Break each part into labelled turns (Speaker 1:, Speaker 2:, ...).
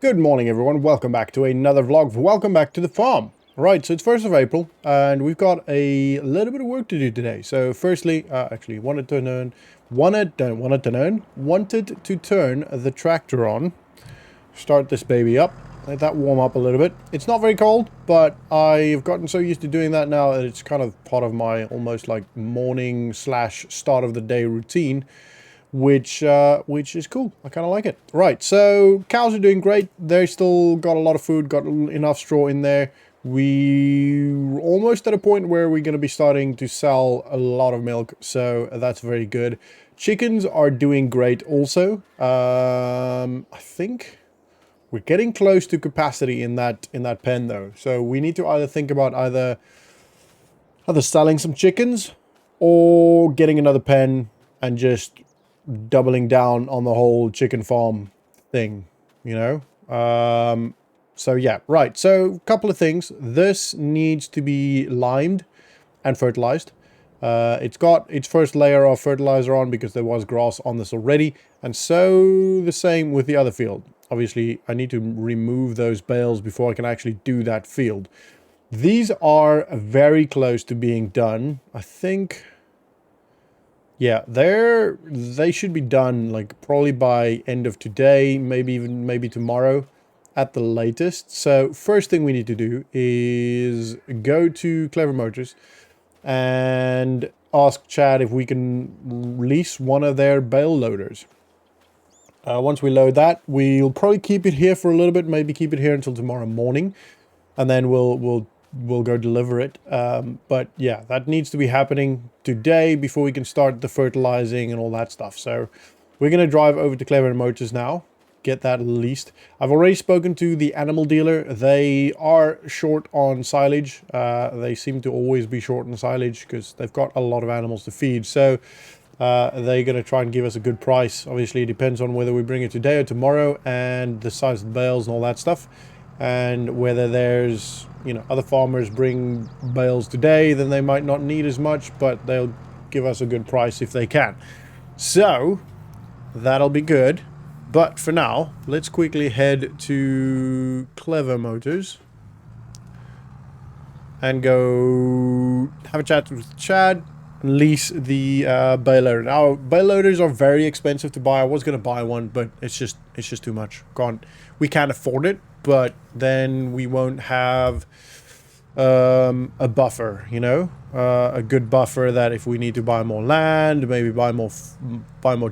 Speaker 1: Good morning, everyone. Welcome back to another vlog. Welcome back to the farm. Right, so it's 1st of April, and we've got a little bit of work to do today. So firstly, actually wanted to turn the tractor on. Start this baby up. Let that warm up a little bit. It's not very cold, but I've gotten so used to doing that now that it's kind of part of my almost like morning / start of the day routine. Which is cool. I kind of like it. Right, so cows are doing great. They still got a lot of food, got enough straw in there. We're almost at a point where we're going to be starting to sell a lot of milk, so that's very good. Chickens are doing great also. I think we're getting close to capacity in that pen though. So we need to either think about either selling some chickens or getting another pen and just doubling down on the whole chicken farm thing, you know. So yeah, right, so a couple of things. This needs to be limed and fertilized. It's got its first layer of fertilizer on because there was grass on this already, and so the same with the other field. Obviously I need to remove those bales before I can actually do that field. These are very close to being done. I think, yeah, they should be done like probably by end of today, maybe tomorrow at the latest. So first thing we need to do is go to Clever Motors and ask Chad if we can lease one of their bale loaders. Once we load that, we'll probably keep it here for a little bit, maybe keep it here until tomorrow morning, and then we'll go deliver it. But yeah, that needs to be happening today before we can start the fertilizing and all that stuff. So we're going to drive over to Clever Motors now, get that leased. I've already spoken to the animal dealer. They are short on silage. They seem to always be short on silage because they've got a lot of animals to feed. So they're going to try and give us a good price. Obviously, it depends on whether we bring it today or tomorrow and the size of the bales and all that stuff. And whether there's, you know, other farmers bring bales today, then they might not need as much, but they'll give us a good price if they can. So that'll be good. But for now, let's quickly head to Clever Motors and go have a chat with Chad and lease the bale loader. Now, bale loaders are very expensive to buy. I was going to buy one, but it's just too much. We can't afford it. But then we won't have a buffer, you know, a good buffer that if we need to buy more land, maybe buy more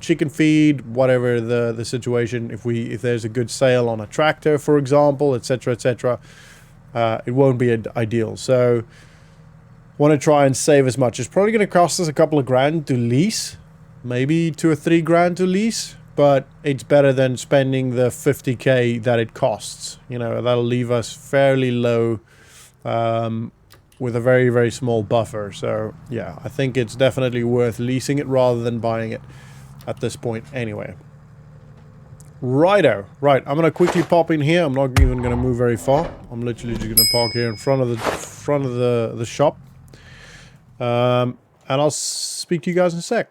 Speaker 1: chicken feed, whatever the situation. If there's a good sale on a tractor, for example, etc., etc., it won't be ideal. So want to try and save as much. It's probably going to cost us a couple of grand to lease, maybe 2 or 3 grand to lease. But it's better than spending the 50k that it costs. You know, that'll leave us fairly low with a very, very small buffer. So, yeah, I think it's definitely worth leasing it rather than buying it at this point anyway. Righto. Right, I'm going to quickly pop in here. I'm not even going to move very far. I'm literally just going to park here in front of the shop. And I'll speak to you guys in a sec.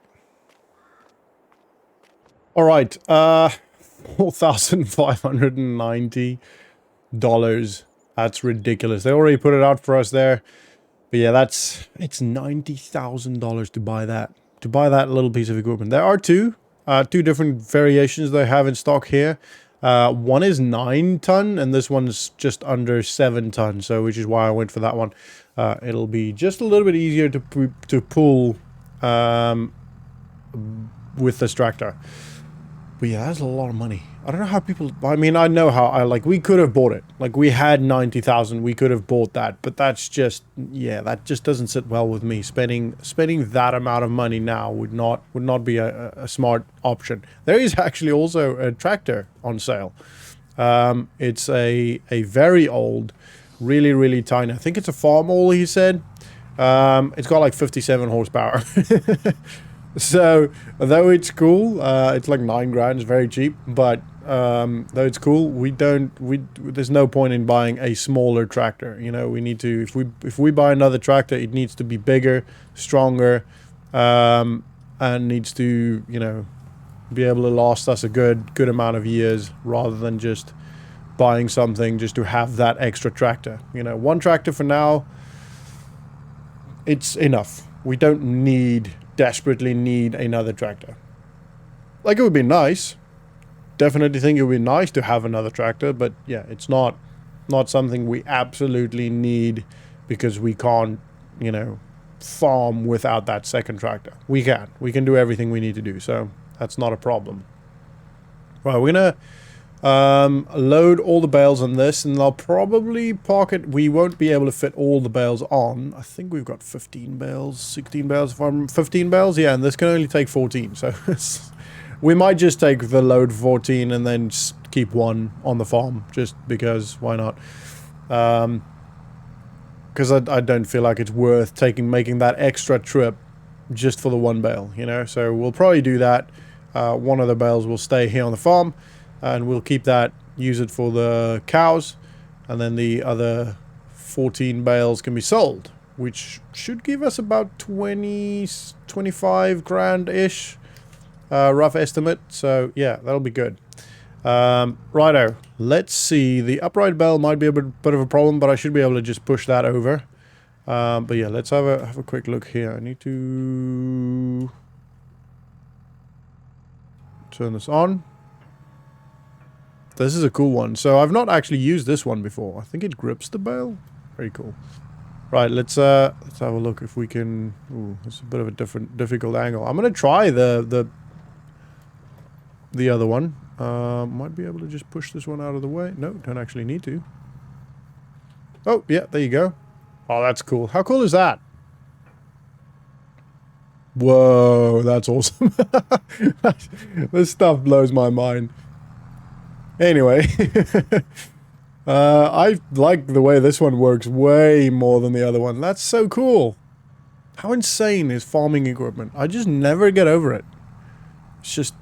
Speaker 1: All right, $4,590. That's ridiculous. They already put it out for us there. But yeah, it's $90,000 to buy that. To buy that little piece of equipment. There are two different variations they have in stock here. One is 9 ton, and this one's just under 7 ton. So, which is why I went for that one. It'll be just a little bit easier to pull with this tractor. But yeah, that's a lot of money. I don't know how people... I mean, I know how... we could have bought it. Like, we had 90,000. We could have bought that. But that's just... Yeah, that just doesn't sit well with me. Spending that amount of money now would not be a smart option. There is actually also a tractor on sale. It's a very old, really, really tiny... I think it's a farm-all, he said. It's got like 57 horsepower. So, though it's cool, it's like 9 grand, it's very cheap, but though it's cool, there's no point in buying a smaller tractor. You know, we need to, if we buy another tractor, it needs to be bigger, stronger, and needs to, you know, be able to last us a good amount of years rather than just buying something just to have that extra tractor. You know, one tractor for now, it's enough. We don't desperately need another tractor. Like, it would be nice. Definitely think it would be nice to have another tractor, but yeah, it's not something we absolutely need because we can't, you know, farm without that second tractor. We can do everything we need to do, so that's not a problem. Right, we're gonna load all the bales on this, and I'll probably park it. We won't be able to fit all the bales on. I think we've got 15 bales, 16 bales. If I'm 15 bales, yeah, and this can only take 14, so we might just take the load 14 and then just keep one on the farm, just because, why not? Because I don't feel like it's worth making that extra trip just for the one bale, you know? So we'll probably do that. One of the bales will stay here on the farm, and we'll keep that, use it for the cows, and then the other 14 bales can be sold, which should give us about 25 grand-ish, rough estimate. So yeah, that'll be good. Righto, let's see. The upright bell might be a bit of a problem, but I should be able to just push that over. But yeah, let's have a quick look here. I need to turn this on. This is a cool one. So I've not actually used this one before. I think it grips the bale. Very cool. Right, let's have a look if we can. Ooh, it's a bit of a difficult angle. I'm gonna try the other one. Might be able to just push this one out of the way. No, don't actually need to. Oh, yeah, there you go. Oh, that's cool. How cool is that? Whoa, that's awesome. This stuff blows my mind. Anyway, I like the way this one works way more than the other one. That's so cool. How insane is farming equipment? I just never get over it. It's just,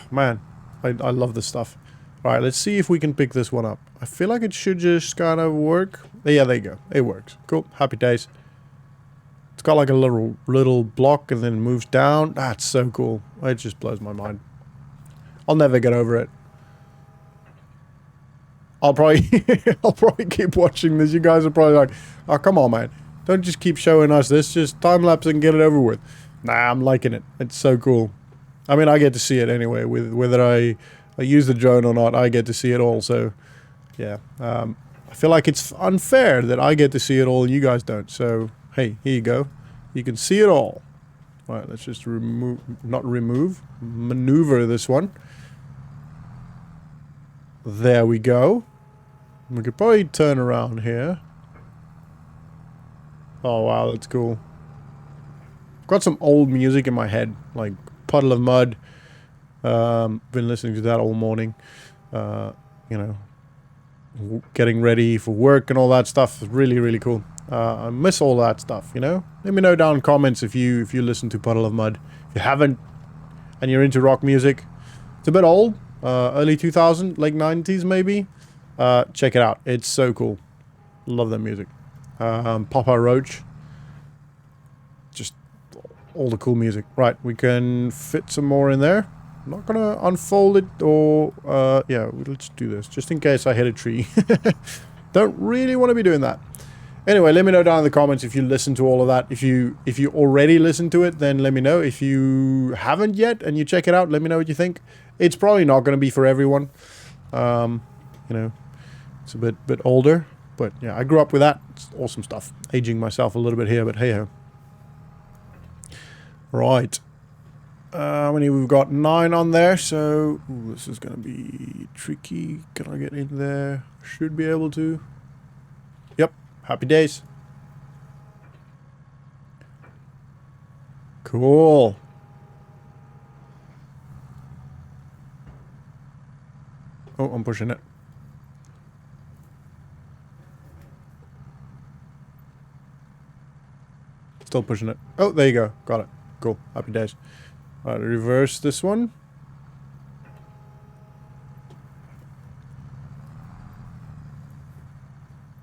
Speaker 1: man, I love this stuff. All right, let's see if we can pick this one up. I feel like it should just kind of work. Yeah, there you go. It works. Cool. Happy days. It's got like a little block and then moves down. That's so cool. It just blows my mind. I'll never get over it. I'll probably keep watching this. You guys are probably like, oh, come on, man. Don't just keep showing us this. Just time-lapse and get it over with. Nah, I'm liking it. It's so cool. I mean, I get to see it anyway. Whether I use the drone or not, I get to see it all. So, yeah. I feel like it's unfair that I get to see it all and you guys don't. So, hey, here you go. You can see it all. All right, let's just maneuver this one. There we go. We could probably turn around here. Oh, wow, that's cool. I've got some old music in my head, like Puddle of Mud. Been listening to that all morning. You know, getting ready for work and all that stuff is really, really cool. I miss all that stuff, you know? Let me know down in the comments if you listen to Puddle of Mud. If you haven't, and you're into rock music, it's a bit old. Early 2000s, late 90s maybe. Check it out. It's so cool. Love that music. Papa Roach. Just all the cool music. Right, we can fit some more in there. I'm not gonna unfold it or... yeah, let's do this. Just in case I hit a tree. Don't really want to be doing that. Anyway, let me know down in the comments if you listen to all of that. If you already listened to it, then let me know. If you haven't yet and you check it out, let me know what you think. It's probably not going to be for everyone. You know, it's a bit older. But yeah, I grew up with that. It's awesome stuff. Aging myself a little bit here, but hey-ho. Right. We've got 9 on there, so... Ooh, this is going to be tricky. Can I get in there? Should be able to. Yep. Happy days. Cool. Oh, I'm pushing it. Still pushing it. Oh, there you go. Got it. Cool. Happy days. All right, reverse this one.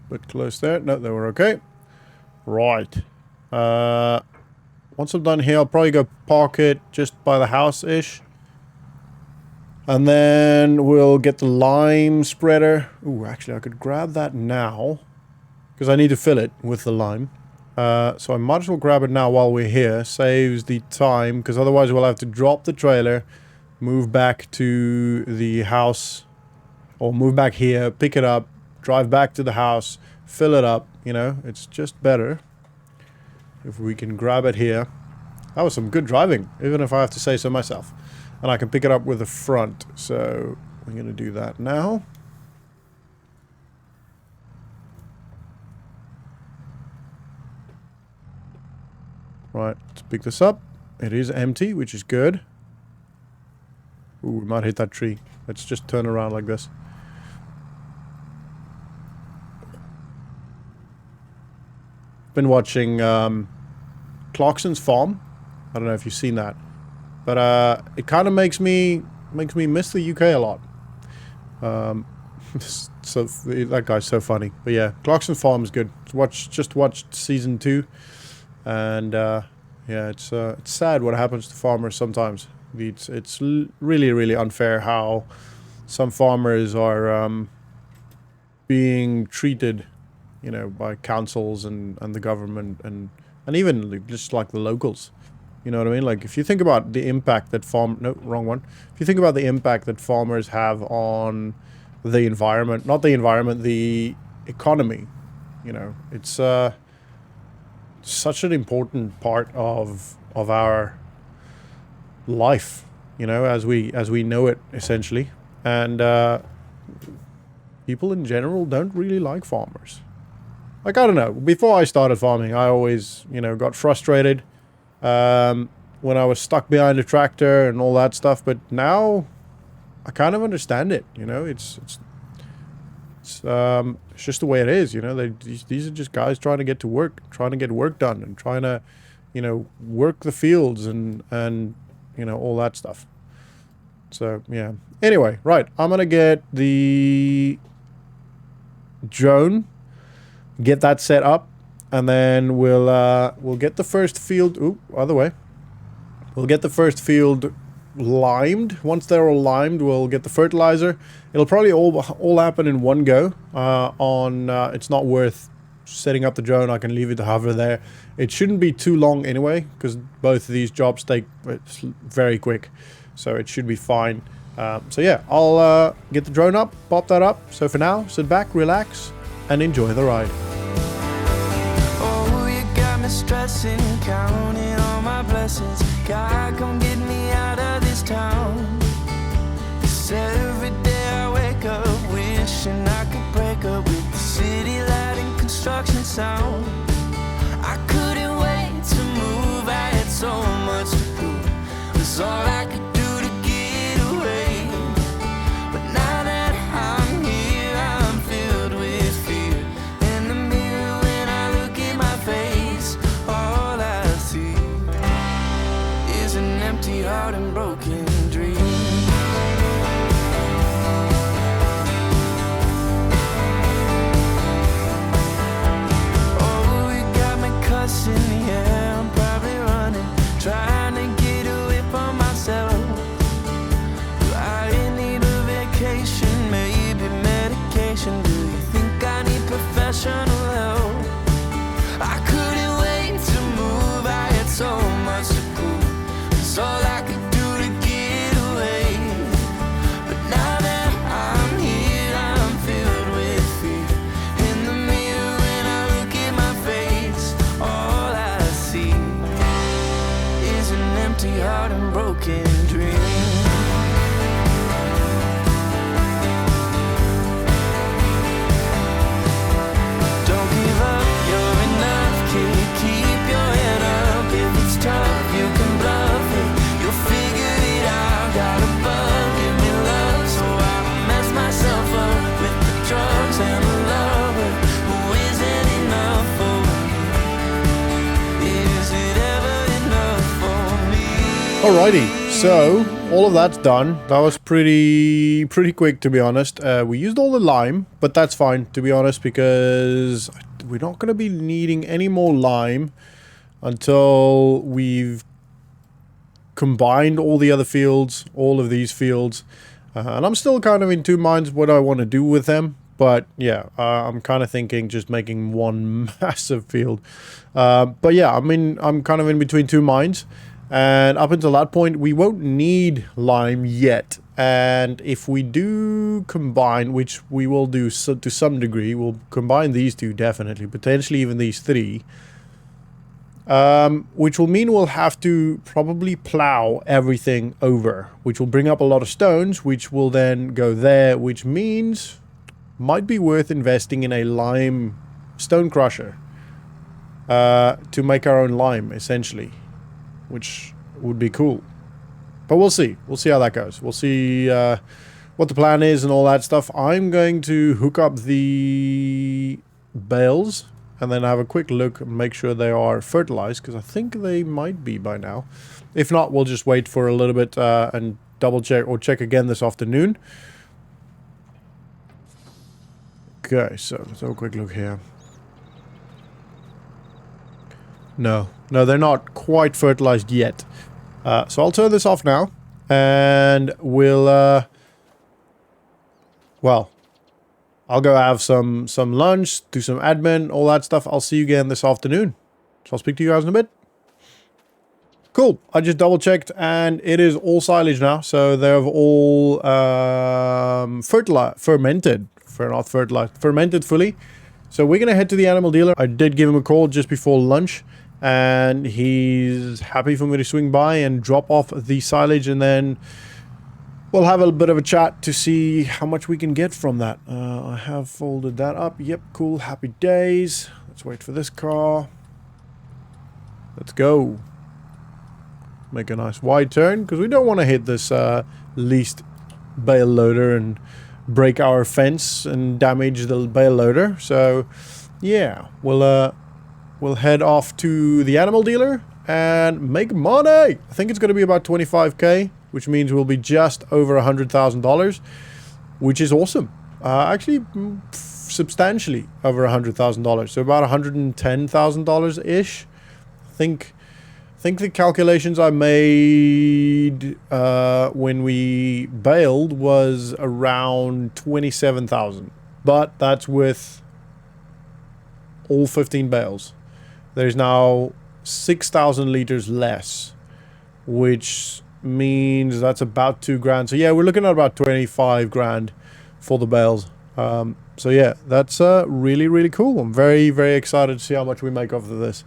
Speaker 1: Bit close there. No, they were okay. Right. Once I'm done here, I'll probably go park it just by the house-ish. And then we'll get the lime spreader. Ooh, actually, I could grab that now. Because I need to fill it with the lime. So I might as well grab it now while we're here. Saves the time. Because otherwise we'll have to drop the trailer. Move back to the house. Or move back here. Pick it up. Drive back to the house. Fill it up. You know, it's just better. If we can grab it here. That was some good driving. Even if I have to say so myself. And I can pick it up with the front. So I'm going to do that now. Right, let's pick this up. It is empty, which is good. Ooh, we might hit that tree. Let's just turn around like this. Been watching Clarkson's Farm. I don't know if you've seen that. But it kind of makes me miss the UK a lot. So that guy's so funny. But yeah, Clarkson's Farm is good. Just watched season 2, and yeah, it's sad what happens to farmers sometimes. It's really unfair how some farmers are being treated, you know, by councils and the government and even just like the locals. You know what I mean? Like, if you think about the impact that If you think about the impact that farmers have on the environment, not the environment, the economy, you know, it's such an important part of our life, you know, as we know it, essentially. And people in general don't really like farmers. Like, I don't know. Before I started farming, I always, you know, got frustrated when I was stuck behind a tractor and all that stuff, but now I kind of understand it. You know, it's just the way it is. You know, these are just guys trying to get to work, trying to get work done, and trying to, you know, work the fields and you know, all that stuff. So yeah. Anyway, right, I'm gonna get the drone, get that set up. And then we'll get the first field. Ooh, other way. We'll get the first field limed. Once they're all limed, we'll get the fertilizer. It'll probably all happen in one go. It's not worth setting up the drone. I can leave it to hover there. It shouldn't be too long anyway, because both of these jobs take very quick, so it should be fine. So yeah, I'll get the drone up, pop that up. So for now, sit back, relax, and enjoy the ride.
Speaker 2: Stressing, counting all my blessings. God, come get me out of this town. 'Cause every day I wake up wishing I could break up with the city light and construction sound. I couldn't wait to move, I had so much to prove. It was all I could do to get away. But now that I'm here, I'm filled with fear. In the mirror when I look at my face, all I see is an empty heart and broken dreams. Oh, you got me cussing, yeah, I'm probably running, trying to get away from myself. Do I need a vacation, maybe medication? Do you think I need professional help? I couldn't wait to move, I had so much to prove. It's all I could do to get away. But now that I'm here, I'm filled with fear. In the mirror when I look at my face, all I see is an empty heart and broken dreams. Don't give up, you're enough, kid. Keep your head up. If it's tough, you can bluff it. You'll figure it out. Got a bug, give me love, so I don't mess myself up with the drugs and the lover who isn't enough for me. Is it ever enough for me?
Speaker 1: Alrighty, so all of that's done. That was pretty quick, to be honest. We used all the lime, but that's fine, to be honest, because we're not going to be needing any more lime until we've combined all the other fields, all of these fields, And I'm still kind of in two minds what I want to do with them. But yeah, I'm kind of thinking just making one massive field. But yeah, I mean, I'm kind of in between two minds. And up until that point, we won't need lime yet. And if we do combine, which we will do to some degree, we'll combine these two definitely, potentially even these three. Which will mean we'll have to probably plow everything over, which will bring up a lot of stones, which will then go there, which means might be worth investing in a lime stone crusher to make our own lime, essentially, which would be cool. But we'll see. We'll see how that goes. We'll see what the plan is and all that stuff. I'm going to hook up the bales and then have a quick look and make sure they are fertilized, because I think they might be by now. If not, we'll just wait for a little bit and double check or check again this afternoon. Okay, so let's have a quick look here. No, they're not quite fertilized yet. So I'll turn this off now, and we'll, well, I'll go have some lunch, do some admin, all that stuff. I'll see you again this afternoon. So I'll speak to you guys in a bit. Cool. I just double checked, and it is all silage now. So they've all fermented fully. So we're going to head to the animal dealer. I did give him a call just before lunch, and he's happy for me to swing by and drop off the silage, and then we'll have a bit of a chat to see how much we can get from that. I have folded that up. Yep, cool. Happy days. Let's wait for this car. Let's go. Make a nice wide turn, because we don't want to hit this leased bale loader and break our fence and damage the bale loader. So yeah, we'll head off to the animal dealer and make money. I think it's going to be about 25k, which means we'll be just over $100,000, which is awesome. Actually, substantially over $100,000, so about $110,000 ish. I think the calculations I made when we bailed was around 27,000, but that's with all 15 bales. There's now 6,000 liters less, which means that's about 2 grand. So yeah, we're looking at about 25 grand for the bales. So yeah, that's really, really cool. I'm very, very excited to see how much we make off of this.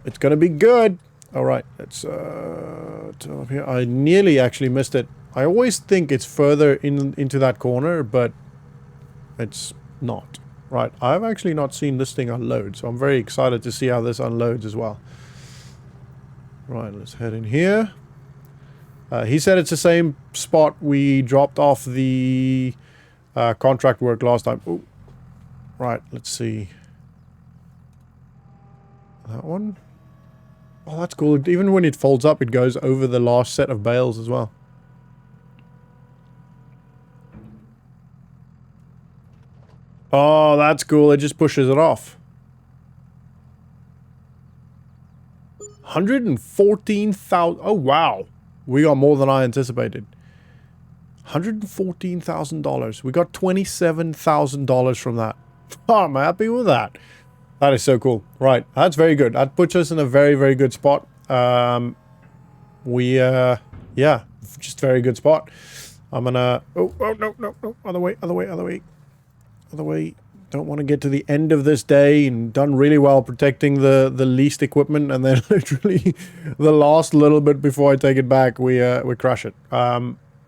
Speaker 1: It's going to be good. All right, let's turn up here. I nearly actually missed it. I always think it's further into that corner, but it's not. Right, I've actually not seen this thing unload, so I'm very excited to see how this unloads as well. Right, let's head in here. He said it's the same spot we dropped off the contract work last time. Ooh. Right, let's see. That one. Oh, that's cool. Even when it folds up, it goes over the last set of bales as well. Oh, that's cool. It just pushes it off. 114,000. Oh, wow. We got more than I anticipated. $114,000. We got $27,000 from that. Oh, I'm happy with that. That is so cool. Right. That's very good. That puts us in a very, very good spot. Yeah, just very good spot. I'm gonna... Oh, no. Other way. Don't want to get to the end of this day and done really well protecting the leased equipment, and then literally the last little bit before I take it back, we crash it.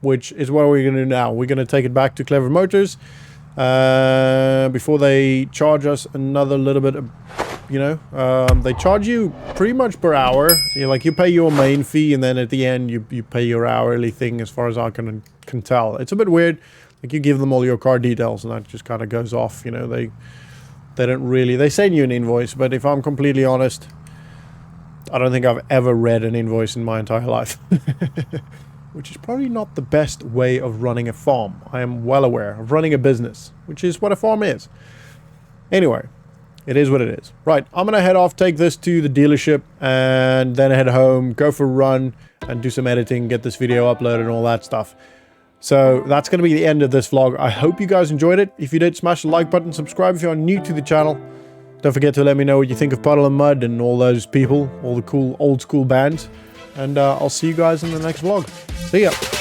Speaker 1: Which is what we're going to do now. We're going to take it back to Clever Motors before they charge us another little bit of, you know, they charge you pretty much per hour. You pay your main fee, and then at the end you pay your hourly thing, as far as I can tell. It's a bit weird. Like, you give them all your car details and that just kind of goes off, you know. They don't really... They send you an invoice, but if I'm completely honest, I don't think I've ever read an invoice in my entire life. Which is probably not the best way of running a farm. I am well aware of running a business, which is what a farm is. Anyway, It is what it is. Right, I'm going to head off, take this to the dealership, and then head home, go for a run, and do some editing, get this video uploaded and all that stuff. So that's going to be the end of this vlog. I hope you guys enjoyed it. If you did, smash the like button, subscribe if you're new to the channel. Don't forget to let me know what you think of Puddle and Mud and all those people, all the cool old school bands. And I'll see you guys in the next vlog. See ya.